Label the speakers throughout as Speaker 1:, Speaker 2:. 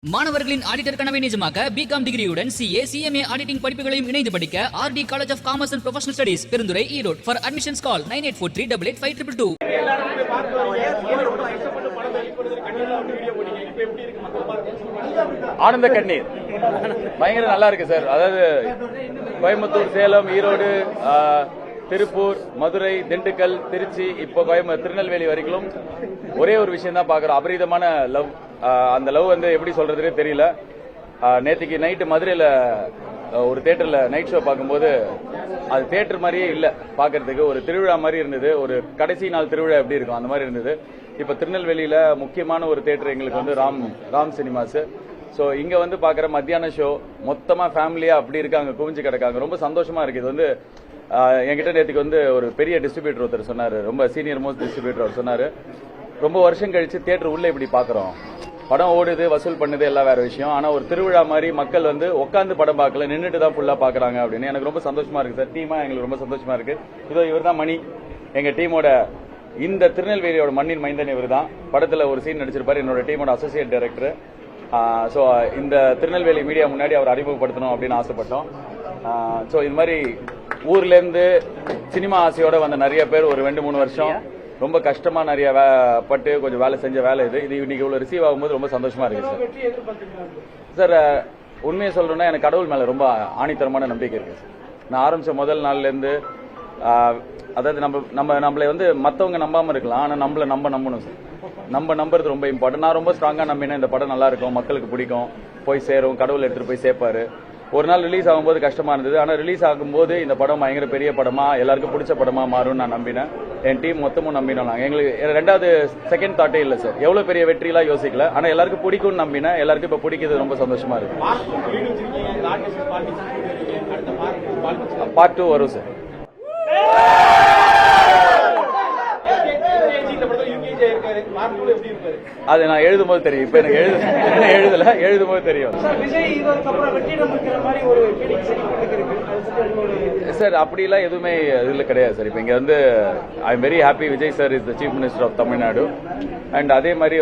Speaker 1: மாணவர்களின் ஆடிட்டர் கனவை நிஜமாக்க பிகாம் டிகிரியுடன் சிஏ சிஎம்ஏ ஆடிட்டிங் படிப்புகளையும் இணைந்து படிக்க RD college of commerce and professional studies Perundurai Erode. For admissions call 9843885222.
Speaker 2: ஆனந்த கண்ணீர் பயங்கர நல்லா இருக்கு சார். அதாவது கோயம்புத்தூர், சேலம், ஈரோடு, திருப்பூர், மதுரை, திண்டுக்கல், திருச்சி, இப்போ திருநெல்வேலி வரைக்கும் ஒரே ஒரு விஷயம் தான் பாக்குறோம். அபரிதமான லவ். அந்த லவ் எப்படி சொல்றதுன்னு தெரியல. நேற்றுக்கு நைட்டு மதுரையில ஒரு தியேட்டர்ல நைட் ஷோ பார்க்கும்போது அது தியேட்டர் மாதிரியே இல்ல, பாக்குறதுக்கு ஒரு திருவிழா மாதிரி இருந்தது. ஒரு கடைசி நாள் திருவிழா எப்படி இருக்கும் அந்த மாதிரி இருந்தது. இப்ப திருநெல்வேலியில முக்கியமான ஒரு தியேட்டர் எங்களுக்கு ராம் சினிமாஸ். ஸோ இங்க பாக்குற மத்தியான ஷோ மொத்தமா ஃபேமிலியா அப்படி இருக்காங்க, குவிஞ்சு கிடக்காங்க. ரொம்ப சந்தோஷமா இருக்கு. இது என்கிட்ட நேற்றுக்கு ஒரு பெரிய டிஸ்ட்ரிபியூட்டர் ஒருத்தர் சொன்னாரு, ரொம்ப சீனியர் மோஸ்ட் டிஸ்ட்ரிபியூட்டர் அவர் சொன்னாரு, ரொம்ப வருஷம் கழிச்சு தியேட்டர் உள்ள இப்படி பாக்குறோம், படம் ஓடுது, வசூல் பண்ணுது, எல்லாம் வேற விஷயம். ஆனா ஒரு திருவிழா மாதிரி மக்கள் உட்காந்து படம் பார்க்கல, நின்றுட்டு தான் ஃபுல்லா பாக்குறாங்க அப்படின்னு எனக்கு ரொம்ப சந்தோஷமா இருக்கு சார். டீமா எங்களுக்கு ரொம்ப சந்தோஷமா இருக்கு. இதோ இவர் தான் மணி, எங்க டீமோட இந்த திருநெல்வேலியோட மண்ணின் மைந்தன் இவர் தான். படத்துல ஒரு சீன் நடிச்சிருப்பாரு, என்னோட டீமோட அசோசியேட் டைரக்டர். ஸோ இந்த திருநெல்வேலி மீடியா முன்னாடி அவர் அறிமுகப்படுத்தணும் அப்படின்னு ஆசைப்பட்டோம். ஸோ இது மாதிரி ஊர்ல இருந்து சினிமா ஆசையோட வந்த நிறைய பேர் ஒரு 2-3 வருஷம் ரொம்ப கஷ்டமா நிறைய பட்டு கொஞ்சம் வேலை செஞ்ச வேலை இது இன்னைக்கு இவ்வளவு ரிசீவ் ஆகும்போது ரொம்ப சந்தோஷமா இருக்கு சார். சார் உண்மையை சொல்லணும்னா எனக்கு கடவுள் மேல ரொம்ப ஆணித்தரமான நம்பிக்கை இருக்கு சார். நான் ஆரம்பிச்ச முதல் நாள்ல இருந்து அதாவது நம்மளை மத்தவங்க நம்பாம இருக்கலாம், ஆனா நம்மள நம்பணும் சார். நம்ம நம்புறது ரொம்ப இம்பார்ட்டன்ட். நான் ரொம்ப ஸ்ட்ராங்கா நம்பினேன் இந்த படம் நல்லா இருக்கும், மக்களுக்கு பிடிக்கும், போய் சேரும், கடவுள் எடுத்துட்டு போய் சேர்ப்பாரு. ஒரு நாள் ரிலீஸ் ஆகும்போது கஷ்டமா இருந்தது, ஆனா ரிலீஸ் ஆகும்போது இந்த படம் பயங்கர பெரிய படமா, எல்லாருக்கும் பிடிச்ச படமா மாறும் நான் நம்பினேன். என் டீம் மொத்தமும் நம்பினோம். நாங்க எங்களுக்கு ரெண்டாவது செகண்ட் தாட்டே இல்ல சார். எவ்வளவு பெரிய வெற்றிலாம் யோசிக்கல, ஆனா எல்லாருக்கும் பிடிக்கும்னு நம்பினேன். எல்லாருக்கும் இப்ப பிடிக்கிறது ரொம்ப சந்தோஷமா இருக்கு. பார்ட் 2 வரும் சார். அது நான் எழுதும்போது தெரியும். இப்ப எனக்கு எழுதும்போது தெரியும் சார். அப்படிலாம் எதுவுமே இதுல கிடையாது சார். இப்ப இங்க I am very happy. Vijay sir is the chief minister of Tamil Nadu. And அதே மாதிரி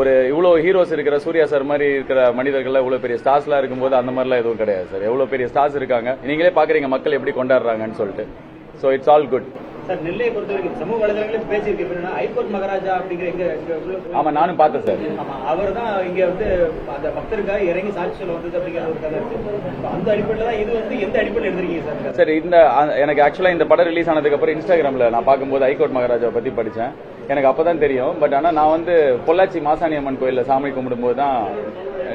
Speaker 2: ஒரு இவ்வளவு ஹீரோஸ் இருக்கிற சூர்யா சார் மாதிரி இருக்கிற மனிதர்கள், இவ்வளவு பெரிய ஸ்டார்ஸ்லாம் இருக்கும்போது அந்த மாதிரிலாம் எதுவும் கிடையாது சார். எவ்வளவு பெரிய ஸ்டார்ஸ் இருக்காங்க, நீங்களே பாக்குறீங்க மக்கள் எப்படி கொண்டாடுறாங்கன்னு சொல்லிட்டு. So it's all good
Speaker 3: sir. நெல்லையை பொறுத்தவரைக்கும் சமூக வலைதளங்களில் பேசியிருக்கேன், ஹைகோர்ட் மகாராஜா அப்படிங்கிற
Speaker 2: ஆமா நானும் பார்த்தேன் சார்.
Speaker 3: அவர் தான் இங்க அந்த பக்தருக்காக இறங்கி சாட்சி சொல்ல வந்தது அப்படிங்கிற ஒரு கதை இருக்கு. அந்த அடிப்படையில் தான் இது எந்த அடிப்படையில் எடுத்திருக்கீங்க சார்?
Speaker 2: சார் எனக்கு ஆக்சுவலா இந்த படம் ரிலீஸ் ஆனதுக்கு அப்புறம் இன்ஸ்டாகிராம்ல நான் பார்க்கும்போது ஹைகோர்ட் மகாராஜாவை பத்தி படிச்சேன். எனக்கு அப்பதான் தெரியும். பட் ஆனா நான் பொள்ளாச்சி மாசாணி அம்மன் கோயில்ல சாமி கும்பிடும்போது தான்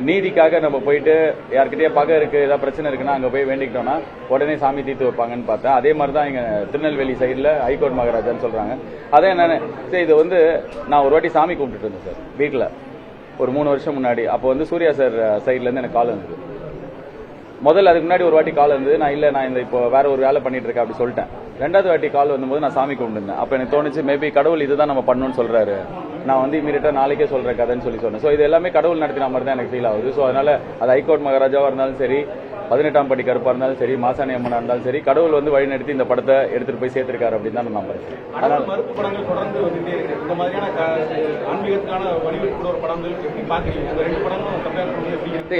Speaker 2: நீதிக்காக நம்ம போயிட்டு யார்கிட்டயே பகை இருக்கு, ஏதாவது பிரச்சனை இருக்குன்னா அங்க போய் வேண்டிக்கிட்டோம்னா உடனே சாமி தீர்த்து வைப்பாங்கன்னு பார்த்தேன். அதே மாதிரி தான் இங்க திருநெல்வேலி சைடுல ஹைகோர்ட் மகாராஜான்னு சொல்றாங்க. அதே என்னன்னு சரி, இது நான் ஒரு வாட்டி சாமி கும்பிட்டுட்டு இருந்தேன் சார் வீட்டுல ஒரு 3 வருஷம் முன்னாடி. அப்போ சூர்யா சார் சைட்ல இருந்து எனக்கு கால் வந்தது. முதல்ல அதுக்கு முன்னாடி ஒரு வாட்டி கால் வந்தது. நான் இப்போ வேற ஒரு வேலை பண்ணிட்டு இருக்கேன் அப்படி சொல்லிட்டேன். ரெண்டாவது வாட்டி கால் வந்தபோது நான் சாமி கும்பிட்டுருந்தேன். அப்ப எனக்கு தோணுச்சு, மேபி கடவுள் இதுதான் நம்ம பண்ணணும்னு சொல்றாரு, நான் இமீடியட்டா நாளைக்கே சொல்றேன் கதைன்னு சொன்னேன். சோ இது எல்லாமே கடவுள் நடத்தின மாதிரி தான் எனக்கு ஃபீல் ஆகுது. சோ அதனால அது ஹைகோர்ட் மகாராஜாவா இருந்தாலும் சரி, 18ஆம் படி கருப்பா இருந்தாலும் சரி, மாசாணி அம்மனா இருந்தாலும் சரி, கடவுள் வழி நடத்தி இந்த படத்தை எடுத்துட்டு போய் சேர்த்திருக்காரு அப்படின்னு தான் நான் நம்புறேன்.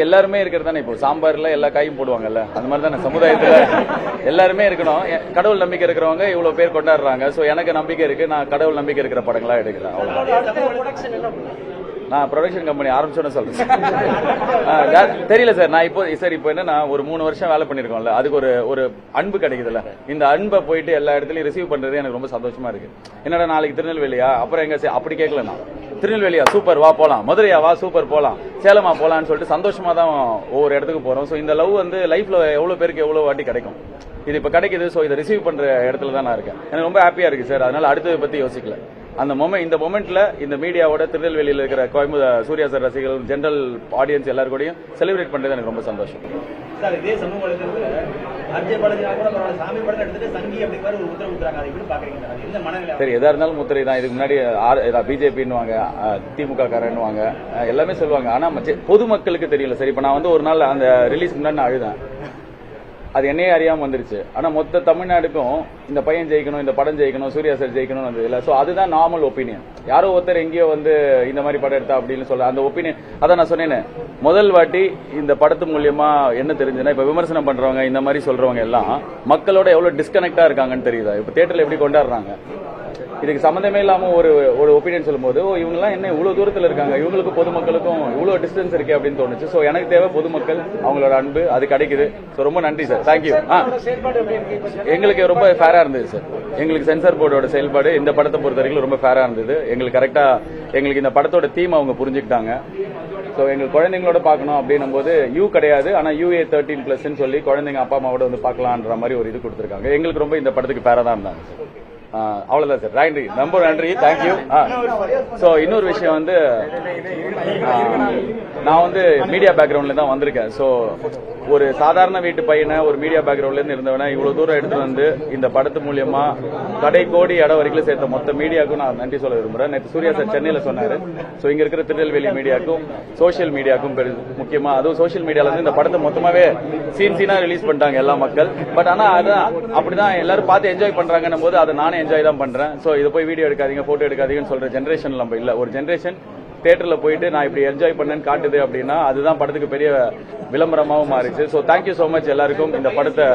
Speaker 2: எல்லாருமே இருக்கிறது இப்போ சாம்பார்ல எல்லா காயும் போடுவாங்கல்ல, அந்த மாதிரி தான் சமுதாயத்துல எல்லாருமே இருக்கணும். கடவுள் நம்பிக்கை இருக்கிறவங்க இவ்வளவு பேர் கொண்டாடுறாங்க. சோ எனக்கு நம்பிக்கை இருக்கு, நான் கடவுள் நம்பிக்கை இருக்கிற படங்களா எடுக்கிறேன். நான் ப்ரொடக்ஷன் கம்பெனி ஆரம்பிச்சோன்னு சொல்றேன். தெரியல சார். நான் இப்போ என்னன்னா ஒரு 3 வருஷம் வேலை பண்ணிருக்கோம்ல, அதுக்கு ஒரு அன்பு கிடைக்குதுல்ல. இந்த அன்பை போயிட்டு எல்லா இடத்துலயும் ரிசீவ் பண்றது எனக்கு ரொம்ப சந்தோஷமா இருக்கு. என்னடா நாளைக்கு திருநெல்வேலியா, அப்புறம் எங்க அப்படி கேட்கல. நான் திருநெல்வேலியா சூப்பர் வா போலாம், மதுரையா வா சூப்பர் போலாம், சேலமா போலான்னு சொல்லிட்டு சந்தோஷமா தான் ஒவ்வொரு இடத்துக்கு போறோம். சோ இந்த லவ் லைஃப்ல எவ்வளவு பேருக்கு எவ்வளவு வாட்டி கிடைக்கும், இது இப்ப கிடைக்குது. சோ இதை ரிசீவ் பண்ற இடத்துல தான் நான் இருக்கேன். எனக்கு ரொம்ப ஹாப்பியா இருக்கு சார். அதனால அடுத்ததை பத்தி யோசிக்கல. இந்த மொமெண்ட்ல இந்த மீடியாவோட திருநெல்வேலியில் இருக்கிற சூர்யா சார் ரசிகர்கள், ஜெனரல் ஆடியன்ஸ் எல்லாரும் கூடயும் செலிப்ரேட் பண்றது எனக்கு ரொம்ப சந்தோஷம்.
Speaker 3: சார் இதே சமூக வலைதளத்துல அர்ஜய் பாலாஜினா கூட சாமி படம் எடுத்துட்டு சங்கி அப்படிங்கிற ஒரு முத்திரை குத்துறாங்க, அதை எப்படி பாக்குறீங்க? எந்த மனநிலை? சரி,
Speaker 2: எதா இருந்தாலும் முத்திரை தான். இதுக்கு முன்னாடி பிஜேபின்னுவாங்க, திமுக காரன்னுவாங்க, எல்லாமே சொல்லுவாங்க. ஆனா பொதுமக்களுக்கு தெரியல. சரி, இப்ப நான் ஒரு நாள் அந்த ரிலீஸ்க்கு முன்னாடி நான் அழுதேன். அது என்னையே அறியாம வந்துருச்சு. ஆனா மொத்த தமிழ்நாடுக்கும் இந்த பையன் ஜெயிக்கணும், இந்த படம் ஜெயிக்கணும், சூர்யா சார் ஜெயிக்கணும் வந்தது இல்ல. சோ அதுதான் நார்மல் ஒப்பீனியன். யாரோ ஒருத்தர் எங்கேயோ வந்து இந்த மாதிரி படம் எடுத்தா அப்படின்னு சொல்ல அந்த ஒப்பீனியன். அதான் நான் சொன்னேன், முதல் வாட்டி இந்த படத்து மூலியமா என்ன தெரிஞ்சுன்னா, இப்ப விமர்சனம் பண்றவங்க இந்த மாதிரி சொல்றவங்க எல்லாம் மக்களோட எவ்வளவு டிஸ்கனெக்டா இருக்காங்கன்னு தெரியுதா. இப்ப தியேட்டர்ல எப்படி கொண்டாடுறாங்க, இதுக்கு சம்பந்தமே இல்லாம ஒரு ஒப்பீனியன் சொல்லும்போது இவங்க எல்லாம் என்ன இவ்வளவு தூரத்துல இருக்காங்க, இவங்களுக்கும் பொதுமக்களுக்கும் இவ்வளவு டிஸ்டன்ஸ் இருக்கே அப்படின்னு தோணுச்சு. சோ எனக்கு தேவை பொதுமக்கள், அவங்களோட அன்பு, அது கிடைக்குது. சோ ரொம்ப நன்றி சார், தேங்க்யூ. எங்களுக்கு ரொம்ப ஃபேரா இருந்தது சார். எங்களுக்கு சென்சார் போர்டோட செயல்பாடு இந்த படத்தை பொறுத்த வரைக்கும் ரொம்ப ஃபேரா இருந்தது. எங்களுக்கு கரெக்டா எங்களுக்கு இந்த படத்தோட தீம் அவங்க புரிஞ்சுக்கிட்டாங்க. ஸோ எங்கள் குழந்தைங்களோட பார்க்கணும் அப்படின்னும் போது யூ கிடையாது, ஆனால் UA 13+ சொல்லி குழந்தைங்க அப்பா அம்மாவோட வந்து பார்க்கலான்ற மாதிரி ஒரு இது கொடுத்துருக்காங்க. எங்களுக்கு ரொம்ப இந்த படத்துக்கு பேரா தான் இருந்தாங்க சார். அவ்வளவுதான் சார், நன்றி, ரொம்ப நன்றி, தேங்க்யூ. ஸோ இன்னொரு விஷயம் வந்து, நான் வந்து மீடியா பேக்ரவுண்ட்ல தான் வந்திருக்கேன். ஸோ ஒரு சாதாரண வீட்டு பையனை ஒரு மீடியா பேக்ரவுண்ட்ல இருந்து இருந்தவனை இவ்வளவு தூரம் எடுத்து வந்து இந்த படத்து மூலியமா கடை கோடி இடம் வரைக்கும் சேர்த்த மொத்த மீடியாவுக்கும் நான் நன்றி சொல்ல விரும்புறேன். நேற்று சூர்யா சார் சென்னையில சொன்னாரு. ஸோ இங்க இருக்கிற திருநெல்வேலி மீடியாவுக்கும் சோசியல் மீடியாவுக்கும் முக்கியமா, அதுவும் சோசியல் மீடியால இருந்து இந்த படத்தை மொத்தமாவே சீனா ரிலீஸ் பண்ணிட்டாங்க எல்லா மக்கள். பட் ஆனா அதான் அப்படிதான் எல்லாரும் பார்த்து என்ஜாய் பண்றாங்கன்னும் போது அதை நானே என்ஜாய் தான் பண்றேன். சோ இதை போய் வீடியோ எடுக்காதீங்க, போட்டோ எடுக்காதீங்கன்னு சொல்ற ஜெனரேஷன் நம்ம இல்ல. ஒரு ஜெனரேஷன் தியேட்டர்ல போயிட்டு நான் இப்படி என்ஜாய் பண்ணேன்னு காட்டுது அப்படின்னா அதுதான் படத்துக்கு பெரிய விளம்பரமாவும் மாறிச்சு. சோ தேங்க்யூ சோ மச் எல்லாருக்கும். இந்த படத்தை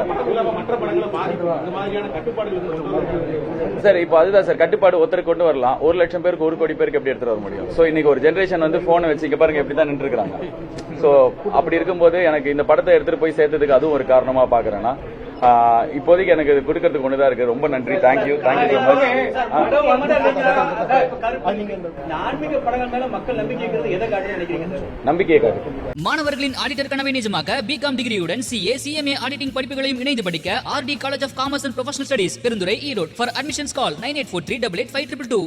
Speaker 2: சார் இப்போ அதுதான் சார் கட்டுப்பாடு ஒருத்தருக்கு கொண்டு வரலாம். 1 லட்சம் பேருக்கு 1 கோடி பேருக்கு எப்படி எடுத்துட்டு வர முடியும்? சோ இன்னைக்கு ஒரு ஜெனரேஷன் வந்து போனை வச்சு இங்க பாருங்க எப்படி தான் நின்று இருக்காங்க. சோ அப்படி இருக்கும்போது எனக்கு இந்த படத்தை எடுத்துட்டு போய் சேர்த்ததுக்கு அதுவும் ஒரு காரணமா பாக்குறேன்னா, இப்போதைக்கு எனக்கு இது கொடுக்கறதுக்கு ஒண்ணுதான் இருக்கு. ரொம்ப நன்றி, தேங்க்யூ சோ மச்.
Speaker 3: ஆன்மீக படங்கள் மேல மக்கள் நம்பிக்கை எதை காட்டுன்னு நினைக்கிறீங்க சார்?
Speaker 2: நம்பிக்கையை காட்டு.
Speaker 1: மாணவர்களின் ஆடிட்டர் கனவை நிஜமாக்க பிகாம் டிகிரியுடன் CA CMA ஆடிட்டிங் படிப்புகளையும் இணைந்து படிக்க RD college of commerce and professional studies Perundurai Erode. For admissions call 9843885222.